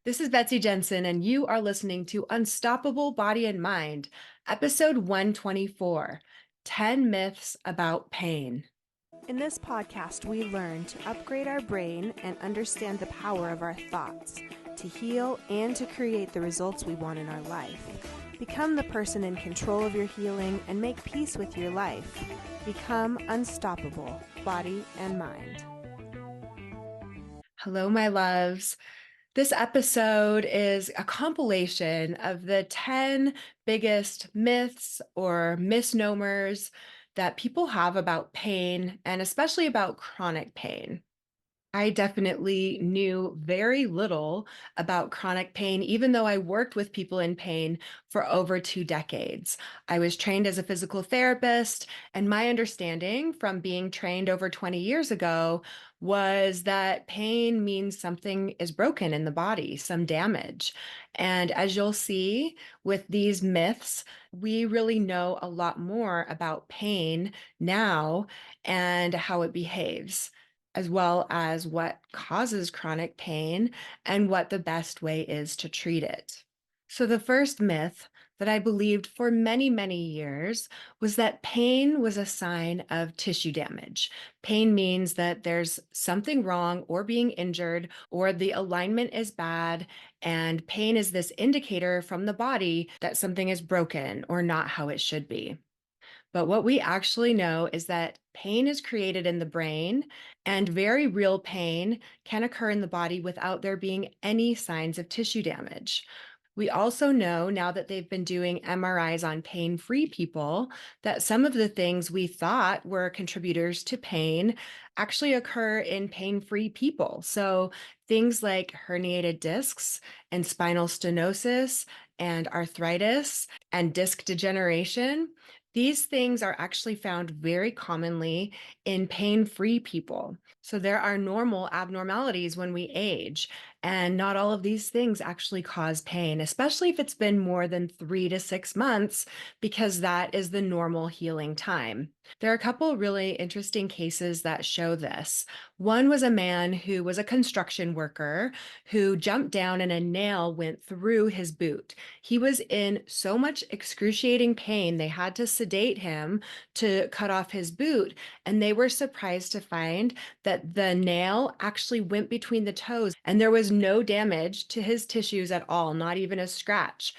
This is Betsy Jensen, and you are listening to Unstoppable Body and Mind, episode 124 10 Myths About Pain. In this podcast, we learn to upgrade our brain and understand the power of our thoughts, to heal and to create the results we want in our life. Become the person in control of your healing and make peace with your life. Become unstoppable, body and mind. Hello, my loves. This episode is a compilation of the 10 biggest myths or misnomers that people have about pain, and especially about chronic pain. I definitely knew very little about chronic pain, even though I worked with people in pain for over 2 decades. I was trained as a physical therapist, and my understanding from being trained over 20 years ago was that pain means something is broken in the body, some damage. And as you'll see with these myths, we really know a lot more about pain now and how it behaves, as well as what causes chronic pain and what the best way is to treat it. So, the first myth that I believed for many, many years was that pain was a sign of tissue damage. Pain means that there's something wrong or being injured, or the alignment is bad, and pain is this indicator from the body that something is broken or not how it should be. But what we actually know is that pain is created in the brain, and very real pain can occur in the body without there being any signs of tissue damage. We also know now that they've been doing MRIs on pain free people that some of the things we thought were contributors to pain actually occur in pain free people. So things like herniated discs and spinal stenosis and arthritis and disc degeneration, these things are actually found very commonly in pain free people. So there are normal abnormalities when we age, and not all of these things actually cause pain, especially if it's been more than 3 to 6 months, because that is the normal healing time. There are a couple really interesting cases that show this. One was a man who was a construction worker who jumped down and a nail went through his boot. He was in so much excruciating pain, they had to sedate him to cut off his boot, and they were surprised to find that the nail actually went between the toes and there was no damage to his tissues at all, not even a scratch.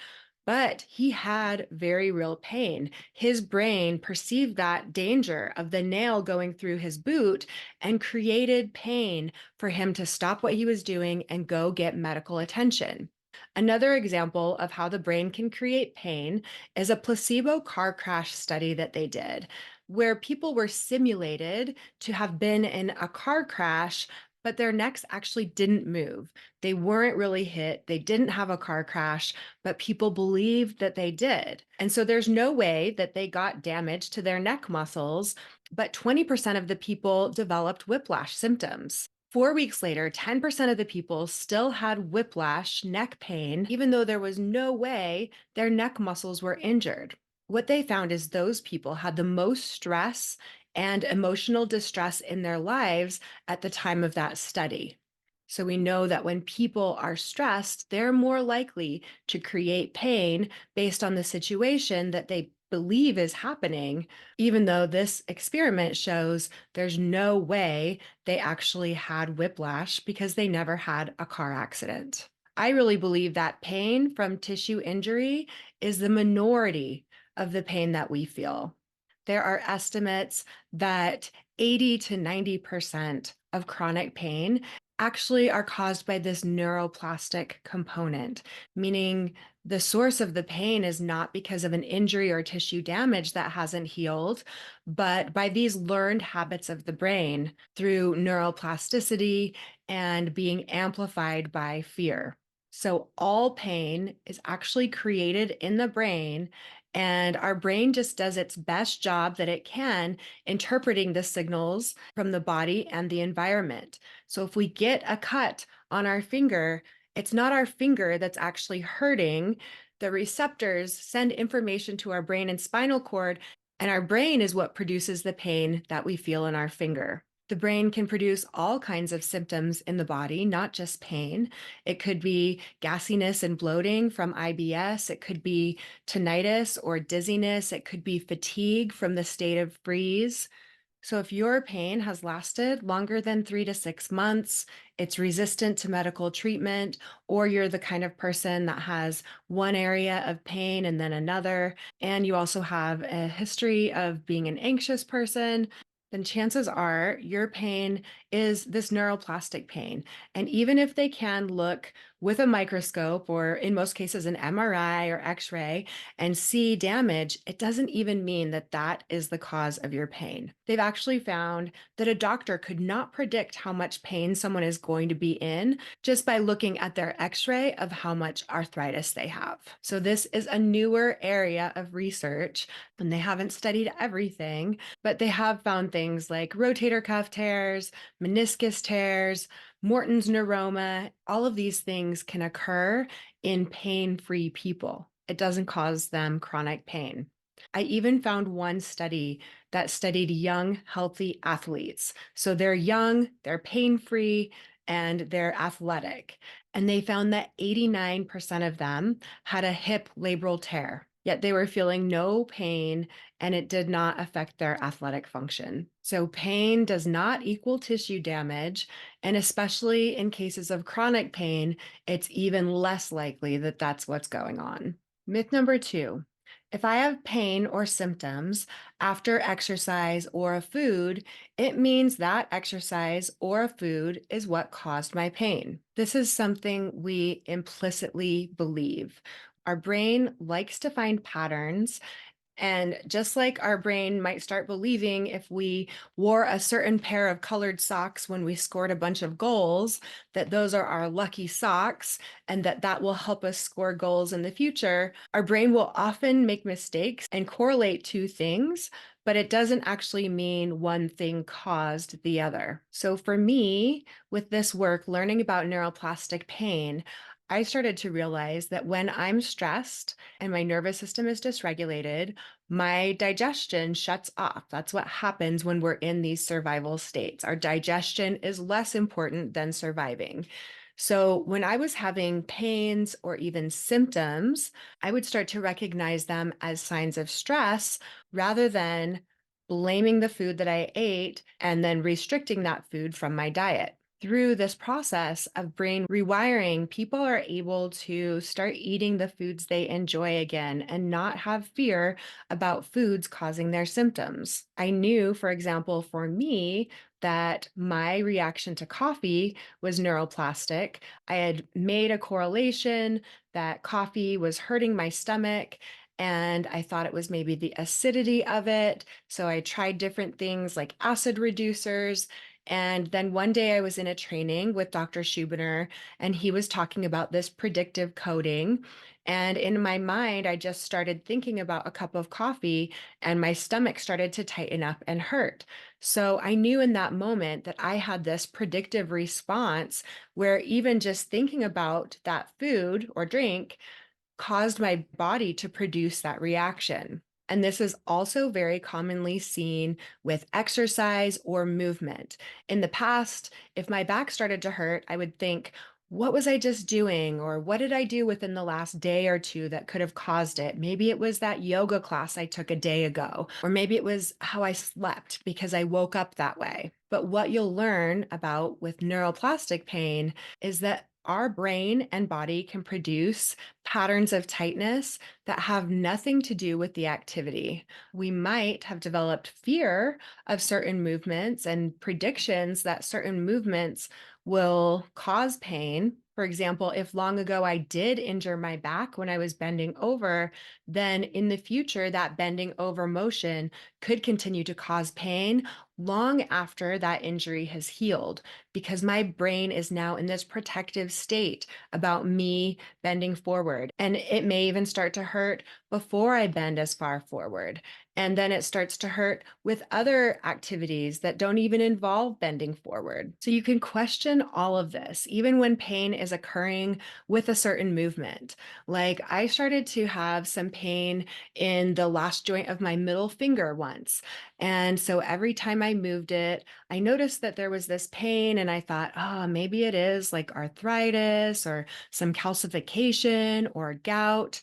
But he had very real pain. His brain perceived that danger of the nail going through his boot and created pain for him to stop what he was doing and go get medical attention. Another example of how the brain can create pain is a placebo car crash study that they did, where people were simulated to have been in a car crash, but their necks actually didn't move. They weren't really hit, they didn't have a car crash, but people believed that they did. And so there's no way that they got damage to their neck muscles, but 20% of the people developed whiplash symptoms. 4 weeks later, 10% of the people still had whiplash, neck pain, even though there was no way their neck muscles were injured. What they found is those people had the most stress and emotional distress in their lives at the time of that study. So we know that when people are stressed, they're more likely to create pain based on the situation that they believe is happening, even though this experiment shows there's no way they actually had whiplash because they never had a car accident. I really believe that pain from tissue injury is the minority of the pain that we feel. There are estimates that 80 to 90% of chronic pain actually are caused by this neuroplastic component, meaning the source of the pain is not because of an injury or tissue damage that hasn't healed, but by these learned habits of the brain through neuroplasticity and being amplified by fear. So, all pain is actually created in the brain, and our brain just does its best job that it can interpreting the signals from the body and the environment. So if we get a cut on our finger, it's not our finger that's actually hurting. The receptors send information to our brain and spinal cord, and our brain is what produces the pain that we feel in our finger. The brain can produce all kinds of symptoms in the body, not just pain. It could be gassiness and bloating from IBS. It could be tinnitus or dizziness. It could be fatigue from the state of freeze. So, if your pain has lasted longer than 3 to 6 months, it's resistant to medical treatment, or you're the kind of person that has one area of pain and then another, and you also have a history of being an anxious person, then chances are your pain is this neuroplastic pain. And even if they can look with a microscope or in most cases an MRI or x ray and see damage, it doesn't even mean that that is the cause of your pain. They've actually found that a doctor could not predict how much pain someone is going to be in just by looking at their x ray of how much arthritis they have. So, this is a newer area of research, and they haven't studied everything, but they have found things like rotator cuff tears, meniscus tears, Morton's neuroma. All of these things can occur in pain free people. It doesn't cause them chronic pain. I even found one study that studied young, healthy athletes. So they're young, they're pain free, and they're athletic. And they found that 89% of them had a hip labral tear, yet they were feeling no pain and it did not affect their athletic function. So, pain does not equal tissue damage. And especially in cases of chronic pain, it's even less likely that that's what's going on. Myth number two: if I have pain or symptoms after exercise or a food, it means that exercise or a food is what caused my pain. This is something we implicitly believe. Our brain likes to find patterns, and just like our brain might start believing if we wore a certain pair of colored socks when we scored a bunch of goals, that those are our lucky socks and that that will help us score goals in the future, our brain will often make mistakes and correlate two things, but it doesn't actually mean one thing caused the other. So for me, with this work, learning about neuroplastic pain, I started to realize that when I'm stressed and my nervous system is dysregulated, my digestion shuts off. That's what happens when we're in these survival states. Our digestion is less important than surviving. So, when I was having pains or even symptoms, I would start to recognize them as signs of stress rather than blaming the food that I ate and then restricting that food from my diet. Through this process of brain rewiring, people are able to start eating the foods they enjoy again and not have fear about foods causing their symptoms. I knew, for example, for me, that my reaction to coffee was neuroplastic. I had made a correlation that coffee was hurting my stomach. And I thought it was maybe the acidity of it. So I tried different things like acid reducers. And then one day I was in a training with Dr. Schubiner, and he was talking about this predictive coding. And in my mind, I just started thinking about a cup of coffee, and my stomach started to tighten up and hurt. So I knew in that moment that I had this predictive response where even just thinking about that food or drink caused my body to produce that reaction. And this is also very commonly seen with exercise or movement. In the past, if my back started to hurt, I would think, what was I just doing? Or what did I do within the last day or two that could have caused it? Maybe it was that yoga class I took a day ago, or maybe it was how I slept because I woke up that way. But what you'll learn about with neuroplastic pain is that our brain and body can produce patterns of tightness that have nothing to do with the activity. We might have developed fear of certain movements and predictions that certain movements will cause pain. For example, if long ago I did injure my back when I was bending over, then in the future, that bending over motion could continue to cause pain long after that injury has healed, because my brain is now in this protective state about me bending forward. And it may even start to hurt before I bend as far forward. And then it starts to hurt with other activities that don't even involve bending forward. So you can question all of this, even when pain is occurring with a certain movement. Like I started to have some pain in the last joint of my middle finger once. once. And so every time I moved it, I noticed that there was this pain, and I thought, oh, maybe it is like arthritis or some calcification or gout.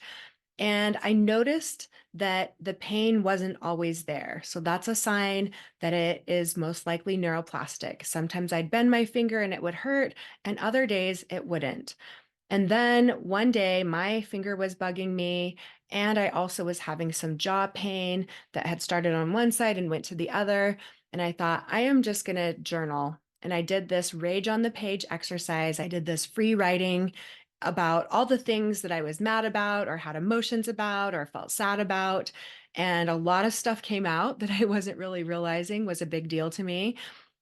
And I noticed that the pain wasn't always there. So that's a sign that it is most likely neuroplastic. Sometimes I'd bend my finger and it would hurt, and other days it wouldn't. And then one day my finger was bugging me, and I also was having some jaw pain that had started on one side and went to the other. And I thought, I am just going to journal. And I did this rage on the page exercise. I did this free writing about all the things that I was mad about, or had emotions about, or felt sad about. And a lot of stuff came out that I wasn't really realizing was a big deal to me.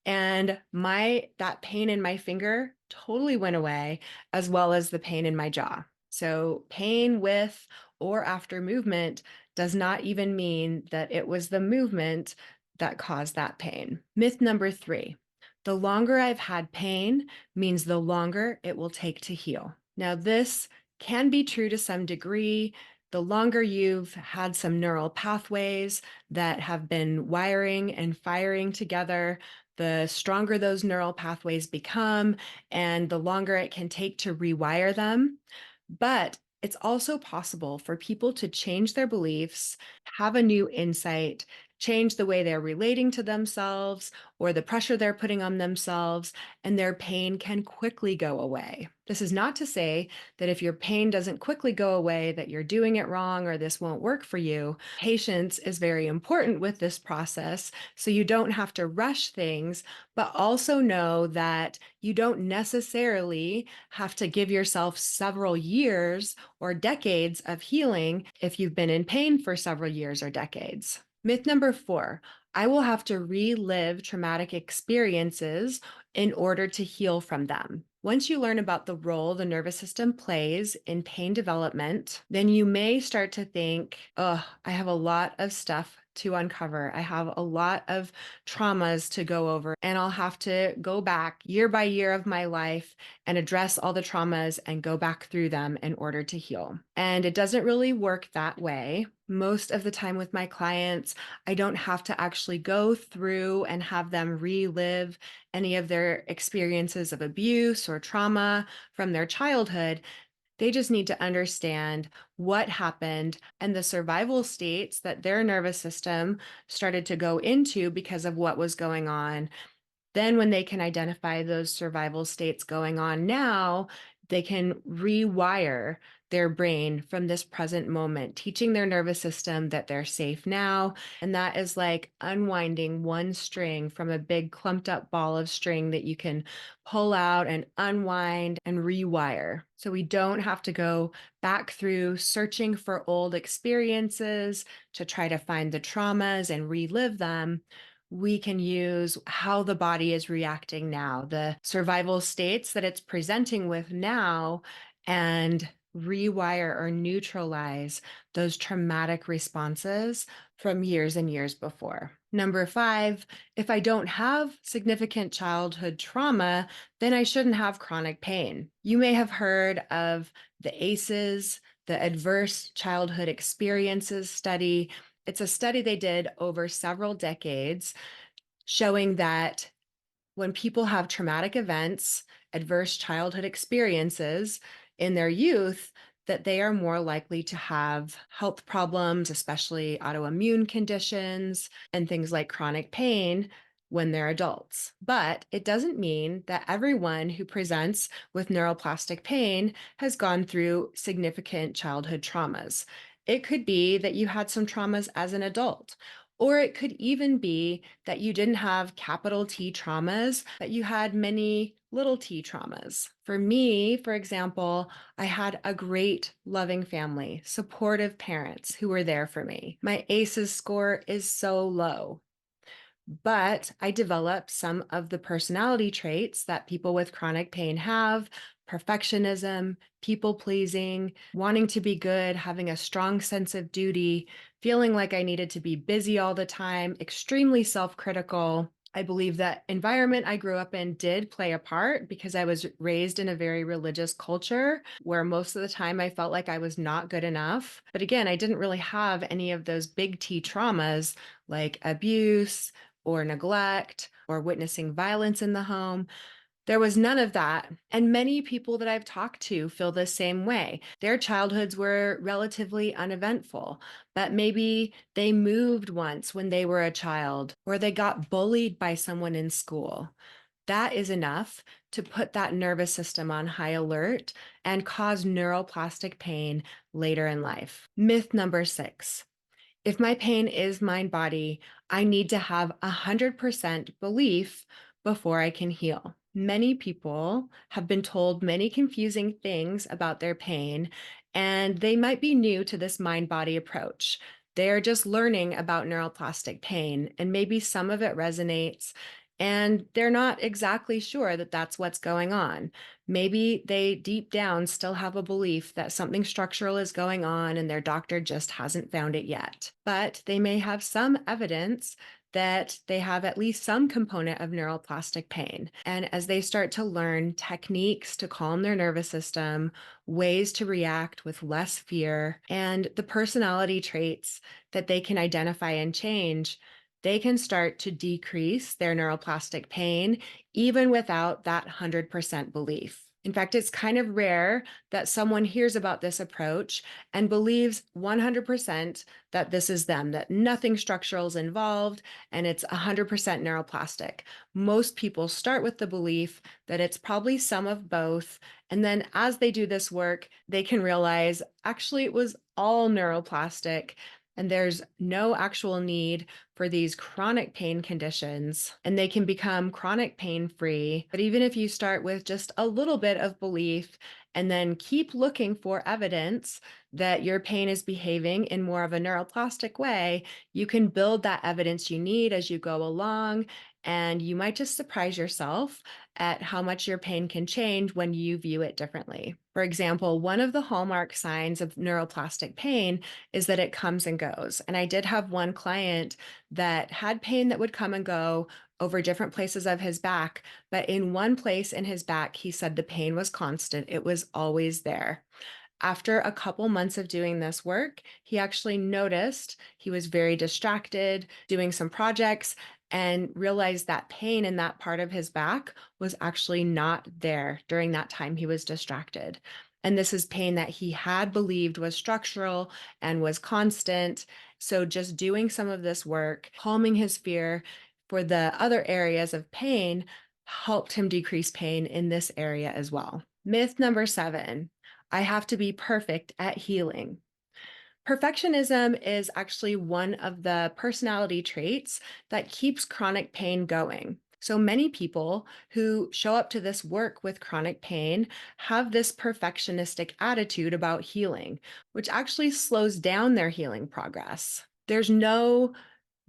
And that pain in my finger totally went away, as well as the pain in my jaw. So pain with or after movement does not even mean that it was the movement that caused that pain. Myth number 3: the longer I've had pain means the longer it will take to heal. Now, this can be true to some degree. The longer you've had some neural pathways that have been wiring and firing together, the stronger those neural pathways become, and the longer it can take to rewire them. But it's also possible for people to change their beliefs, have a new insight, change the way they're relating to themselves or the pressure they're putting on themselves, and their pain can quickly go away. This is not to say that if your pain doesn't quickly go away, that you're doing it wrong or this won't work for you. Patience is very important with this process, so you don't have to rush things, but also know that you don't necessarily have to give yourself several years or decades of healing if you've been in pain for several years or decades. Myth number 4: I will have to relive traumatic experiences in order to heal from them. Once you learn about the role the nervous system plays in pain development, then you may start to think, oh, I have a lot of stuff to uncover. I have a lot of traumas to go over, and I'll have to go back year by year of my life and address all the traumas and go back through them in order to heal. And it doesn't really work that way. Most of the time with my clients, I don't have to actually go through and have them relive any of their experiences of abuse or trauma from their childhood. They just need to understand what happened and the survival states that their nervous system started to go into because of what was going on. Then, when they can identify those survival states going on now, they can rewire their brain from this present moment, teaching their nervous system that they're safe now. And that is like unwinding one string from a big clumped up ball of string that you can pull out and unwind and rewire. So we don't have to go back through searching for old experiences to try to find the traumas and relive them. We can use how the body is reacting now, the survival states that it's presenting with now, and rewire or neutralize those traumatic responses from years and years before. Number 5: if I don't have significant childhood trauma, then I shouldn't have chronic pain. You may have heard of the ACEs, the Adverse Childhood Experiences study. It's a study they did over several decades, showing that when people have traumatic events, adverse childhood experiences in their youth, that they are more likely to have health problems, especially autoimmune conditions and things like chronic pain when they're adults. But it doesn't mean that everyone who presents with neuroplastic pain has gone through significant childhood traumas. It could be that you had some traumas as an adult, or it could even be that you didn't have capital T traumas, but you had many little t traumas. For me, for example, I had a great, loving family, supportive parents who were there for me. My ACEs score is so low, but I developed some of the personality traits that people with chronic pain have: perfectionism, people pleasing, wanting to be good, having a strong sense of duty, feeling like I needed to be busy all the time, extremely self critical. I believe that environment I grew up in did play a part because I was raised in a very religious culture where most of the time I felt like I was not good enough. But again, I didn't really have any of those big T traumas like abuse or neglect or witnessing violence in the home. There was none of that. And many people that I've talked to feel the same way. Their childhoods were relatively uneventful, but maybe they moved once when they were a child, or they got bullied by someone in school. That is enough to put that nervous system on high alert and cause neuroplastic pain later in life. Myth number 6. If my pain is mind body, I need to have 100% belief before I can heal. Many people have been told many confusing things about their pain, and they might be new to this mind body approach. They're just learning about neuroplastic pain, and maybe some of it resonates, and they're not exactly sure that that's what's going on. Maybe they deep down still have a belief that something structural is going on and their doctor just hasn't found it yet. But they may have some evidence that they have at least some component of neuroplastic pain. And as they start to learn techniques to calm their nervous system, ways to react with less fear, and the personality traits that they can identify and change, they can start to decrease their neuroplastic pain even without that 100% belief. In fact, it's kind of rare that someone hears about this approach and believes 100% that this is them, that nothing structural is involved and it's 100% neuroplastic. Most people start with the belief that it's probably some of both. And then as they do this work, they can realize actually it was all neuroplastic and there's no actual need for these chronic pain conditions, and they can become chronic pain free. But even if you start with just a little bit of belief and then keep looking for evidence that your pain is behaving in more of a neuroplastic way, you can build that evidence you need as you go along. And you might just surprise yourself at how much your pain can change when you view it differently. For example, one of the hallmark signs of neuroplastic pain is that it comes and goes. And I did have one client that had pain that would come and go over different places of his back. But in one place in his back, he said the pain was constant, it was always there. After a couple months of doing this work, he actually noticed he was very distracted doing some projects and realized that pain in that part of his back was actually not there during that time he was distracted. And this is pain that he had believed was structural and was constant. So, just doing some of this work, calming his fear for the other areas of pain, helped him decrease pain in this area as well. Myth number 7. I have to be perfect at healing. Perfectionism is actually one of the personality traits that keeps chronic pain going. So many people who show up to this work with chronic pain have this perfectionistic attitude about healing, which actually slows down their healing progress. There's no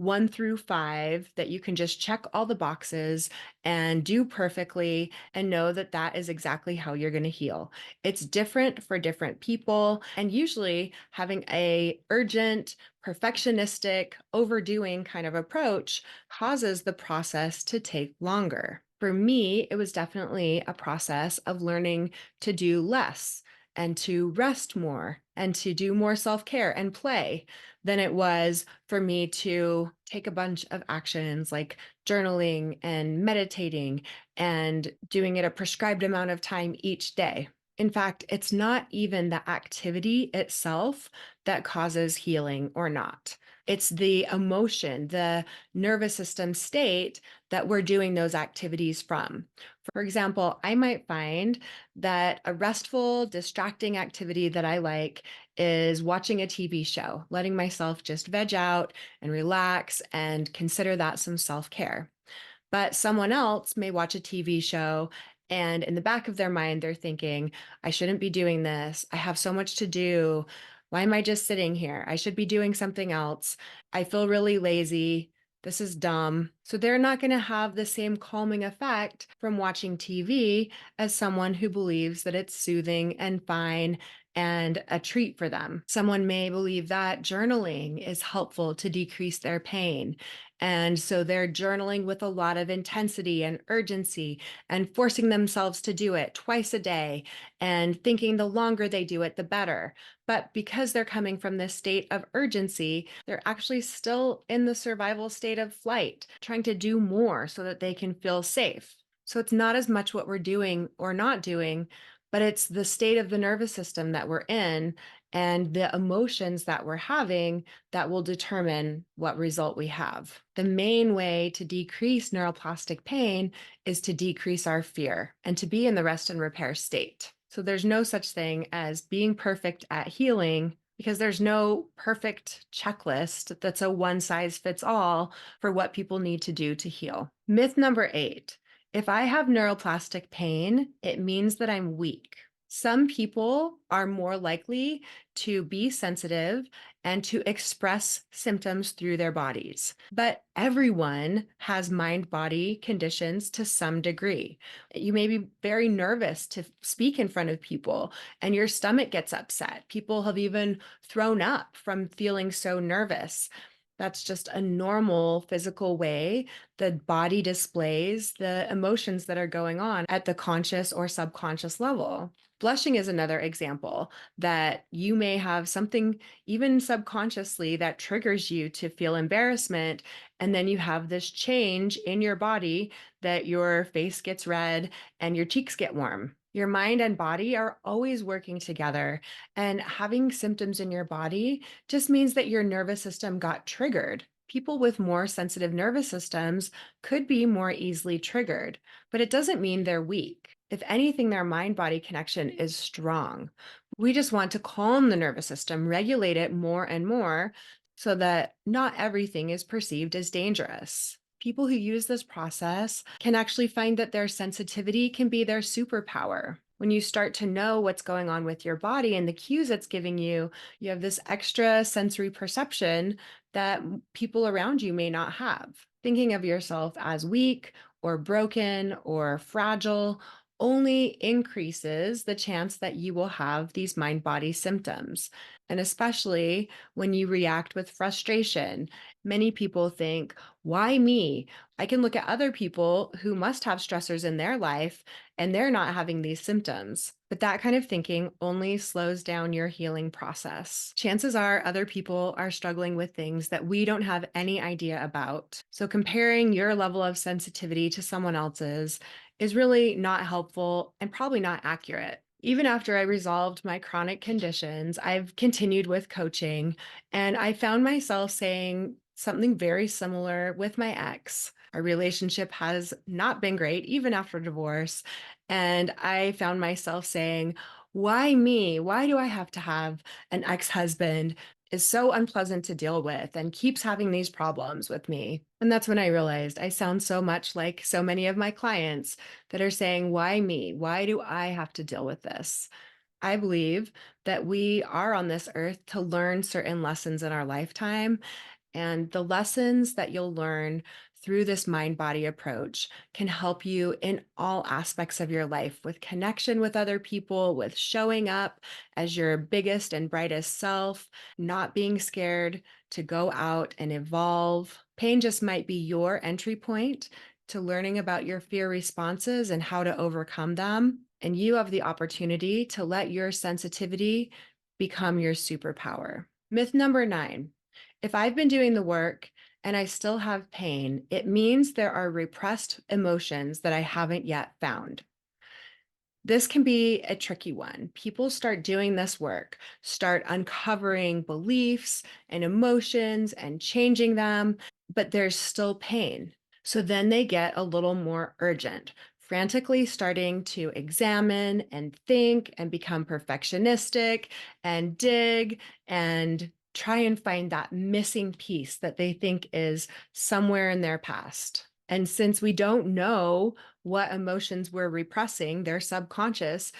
1 through 5 that you can just check all the boxes and do perfectly and know that that is exactly how you're going to heal. It's different for different people, and usually having a urgent, perfectionistic, overdoing kind of approach causes the process to take longer. For me, it was definitely a process of learning to do less and to rest more and to do more self-care and play than it was for me to take a bunch of actions like journaling and meditating and doing it a prescribed amount of time each day. In fact, it's not even the activity itself that causes healing or not. It's the emotion, the nervous system state that we're doing those activities from. For example, I might find that a restful, distracting activity that I like is watching a TV show, letting myself just veg out and relax and consider that some self care. But someone else may watch a TV show and in the back of their mind, they're thinking, I shouldn't be doing this. I have so much to do. Why am I just sitting here? I should be doing something else. I feel really lazy. This is dumb. So they're not going to have the same calming effect from watching TV as someone who believes that it's soothing and fine and a treat for them. Someone may believe that journaling is helpful to decrease their pain And so they're journaling with a lot of intensity and urgency and forcing themselves to do it twice a day and thinking the longer they do it, the better. But because they're coming from this state of urgency, they're actually still in the survival state of flight, trying to do more so that they can feel safe. So it's not as much what we're doing or not doing, but it's the state of the nervous system that we're in and the emotions that we're having that will determine what result we have. The main way to decrease neuroplastic pain is to decrease our fear and to be in the rest and repair state. So there's no such thing as being perfect at healing because there's no perfect checklist that's a one size fits all for what people need to do to heal. Myth number 8. If I have neuroplastic pain, it means that I'm weak. Some people are more likely to be sensitive and to express symptoms through their bodies. But everyone has mind-body conditions to some degree. You may be very nervous to speak in front of people and your stomach gets upset. People have even thrown up from feeling so nervous. That's just a normal physical way the body displays the emotions that are going on at the conscious or subconscious level. Blushing is another example that you may have something even subconsciously that triggers you to feel embarrassment. And then you have this change in your body that your face gets red and your cheeks get warm. Your mind and body are always working together, and having symptoms in your body just means that your nervous system got triggered. People with more sensitive nervous systems could be more easily triggered, but it doesn't mean they're weak. If anything, their mind body connection is strong. We just want to calm the nervous system, regulate it more and more so that not everything is perceived as dangerous. People who use this process can actually find that their sensitivity can be their superpower. When you start to know what's going on with your body and the cues it's giving you, you have this extra sensory perception that people around you may not have. Thinking of yourself as weak or broken or fragile only increases the chance that you will have these mind body symptoms. And especially when you react with frustration, many people think, why me? I can look at other people who must have stressors in their life and they're not having these symptoms. But that kind of thinking only slows down your healing process. Chances are other people are struggling with things that we don't have any idea about. So comparing your level of sensitivity to someone else's is really not helpful and probably not accurate. Even after I resolved my chronic conditions, I've continued with coaching and I found myself saying something very similar with my ex. Our relationship has not been great, even after divorce. And I found myself saying, why me? Why do I have to have an ex husband? Is so unpleasant to deal with and keeps having these problems with me. And that's when I realized I sound so much like so many of my clients that are saying, why me? Why do I have to deal with this? I believe that we are on this earth to learn certain lessons in our lifetime. And the lessons that you'll learn through this mind body approach can help you in all aspects of your life with connection with other people, with showing up as your biggest and brightest self, not being scared to go out and evolve. Pain just might be your entry point to learning about your fear responses and how to overcome them. And you have the opportunity to let your sensitivity become your superpower. Myth number 9. If I've been doing the work and I still have pain, it means there are repressed emotions that I haven't yet found. This can be a tricky one. People start doing this work, start uncovering beliefs and emotions and changing them, but there's still pain. So then they get a little more urgent, frantically starting to examine and think and become perfectionistic and dig and try and find that missing piece that they think is somewhere in their past. And since we don't know what emotions we're repressing, they're subconscious,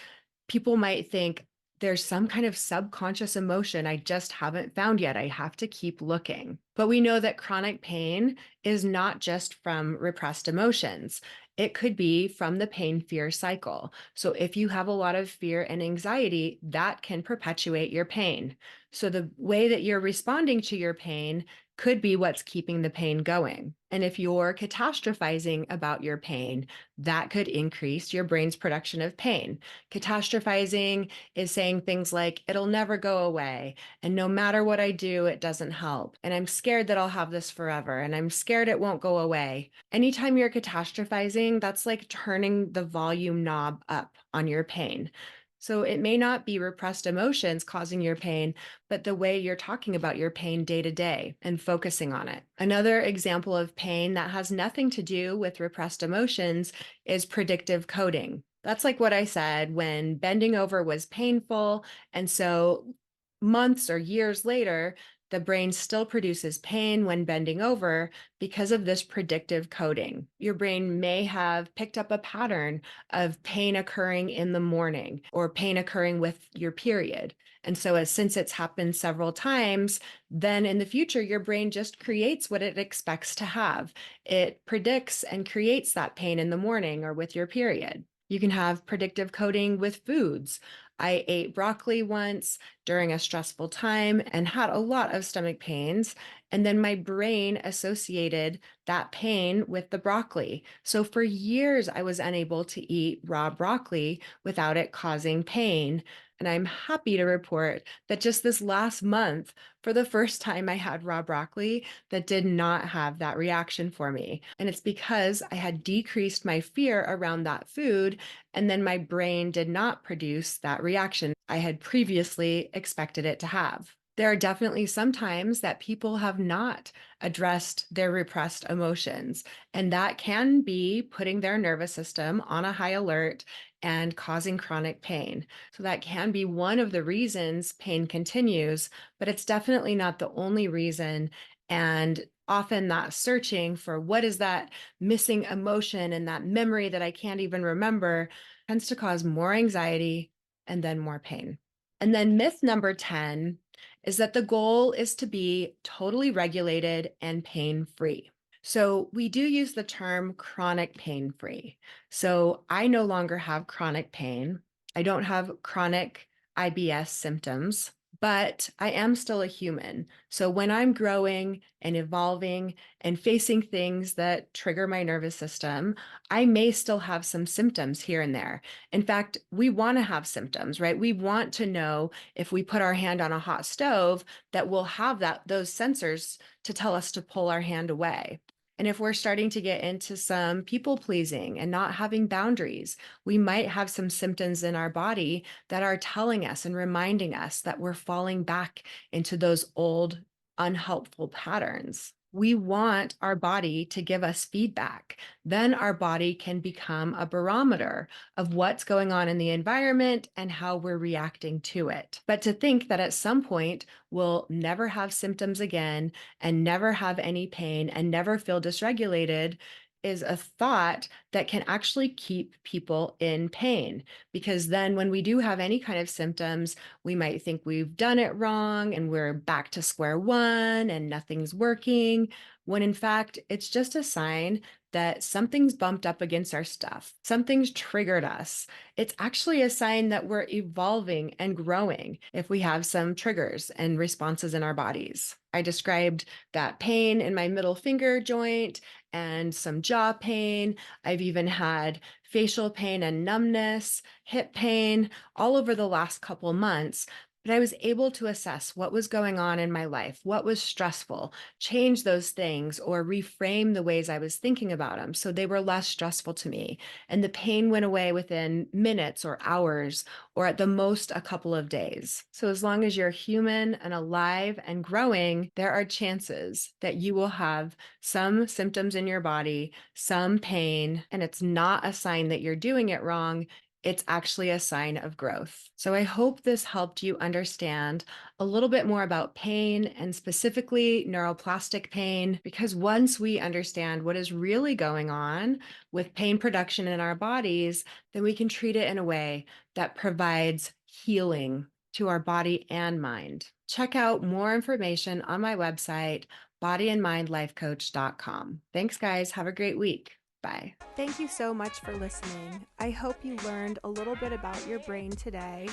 people might think there's some kind of subconscious emotion I just haven't found yet. I have to keep looking. But we know that chronic pain is not just from repressed emotions. It could be from the pain fear cycle. So if you have a lot of fear and anxiety, that can perpetuate your pain. So the way that you're responding to your pain could be what's keeping the pain going. And if you're catastrophizing about your pain, that could increase your brain's production of pain. Catastrophizing is saying things like, it'll never go away. And no matter what I do, it doesn't help. And I'm scared that I'll have this forever. And I'm scared it won't go away. Anytime you're catastrophizing, that's like turning the volume knob up on your pain. So it may not be repressed emotions causing your pain, but the way you're talking about your pain day to day and focusing on it. Another example of pain that has nothing to do with repressed emotions is predictive coding. That's like what I said when bending over was painful. And so months or years later, the brain still produces pain when bending over because of this predictive coding. Your brain may have picked up a pattern of pain occurring in the morning or pain occurring with your period. And so since it's happened several times, then in the future, your brain just creates what it expects to have. It predicts and creates that pain in the morning or with your period. You can have predictive coding with foods. I ate broccoli once during a stressful time and had a lot of stomach pains. And then my brain associated that pain with the broccoli. So for years, I was unable to eat raw broccoli without it causing pain. And I'm happy to report that just this last month, for the first time, I had raw broccoli that did not have that reaction for me. And it's because I had decreased my fear around that food, and then my brain did not produce that reaction I had previously expected it to have. There are definitely some times that people have not addressed their repressed emotions, and that can be putting their nervous system on a high alert and causing chronic pain. So that can be one of the reasons pain continues, but it's definitely not the only reason. And often that searching for what is that missing emotion and that memory that I can't even remember tends to cause more anxiety and then more pain. And then myth number 10 is that the goal is to be totally regulated and pain-free. So we do use the term chronic pain-free. So I no longer have chronic pain. I don't have chronic IBS symptoms, but I am still a human. So when I'm growing and evolving and facing things that trigger my nervous system, I may still have some symptoms here and there. In fact, we want to have symptoms, right? We want to know if we put our hand on a hot stove that we'll have those sensors to tell us to pull our hand away. And if we're starting to get into some people pleasing and not having boundaries, we might have some symptoms in our body that are telling us and reminding us that we're falling back into those old unhelpful patterns. We want our body to give us feedback. Then our body can become a barometer of what's going on in the environment and how we're reacting to it. But to think that at some point we'll never have symptoms again and never have any pain and never feel dysregulated is a thought that can actually keep people in pain. Because then when we do have any kind of symptoms, we might think we've done it wrong and we're back to square one and nothing's working, when in fact, it's just a sign that something's bumped up against our stuff. Something's triggered us. It's actually a sign that we're evolving and growing if we have some triggers and responses in our bodies. I described that pain in my middle finger joint and some jaw pain. I've even had facial pain and numbness, hip pain, all over the last couple months. But I was able to assess what was going on in my life, what was stressful, change those things, or reframe the ways I was thinking about them so they were less stressful to me. And the pain went away within minutes or hours, or at the most a couple of days. So as long as you're human and alive and growing, there are chances that you will have some symptoms in your body, some pain, and it's not a sign that you're doing it wrong. It's actually a sign of growth. So I hope this helped you understand a little bit more about pain and specifically neuroplastic pain, because once we understand what is really going on with pain production in our bodies, then we can treat it in a way that provides healing to our body and mind. Check out more information on my website, bodyandmindlifecoach.com. Thanks, guys. Have a great week. Bye. Thank you so much for listening. I hope you learned a little bit about your brain today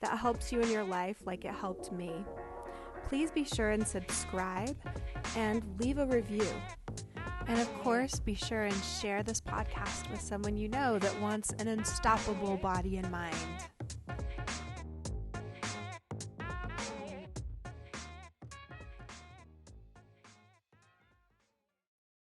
that helps you in your life like it helped me. Please be sure and subscribe and leave a review. And of course, be sure and share this podcast with someone you know that wants an unstoppable body and mind.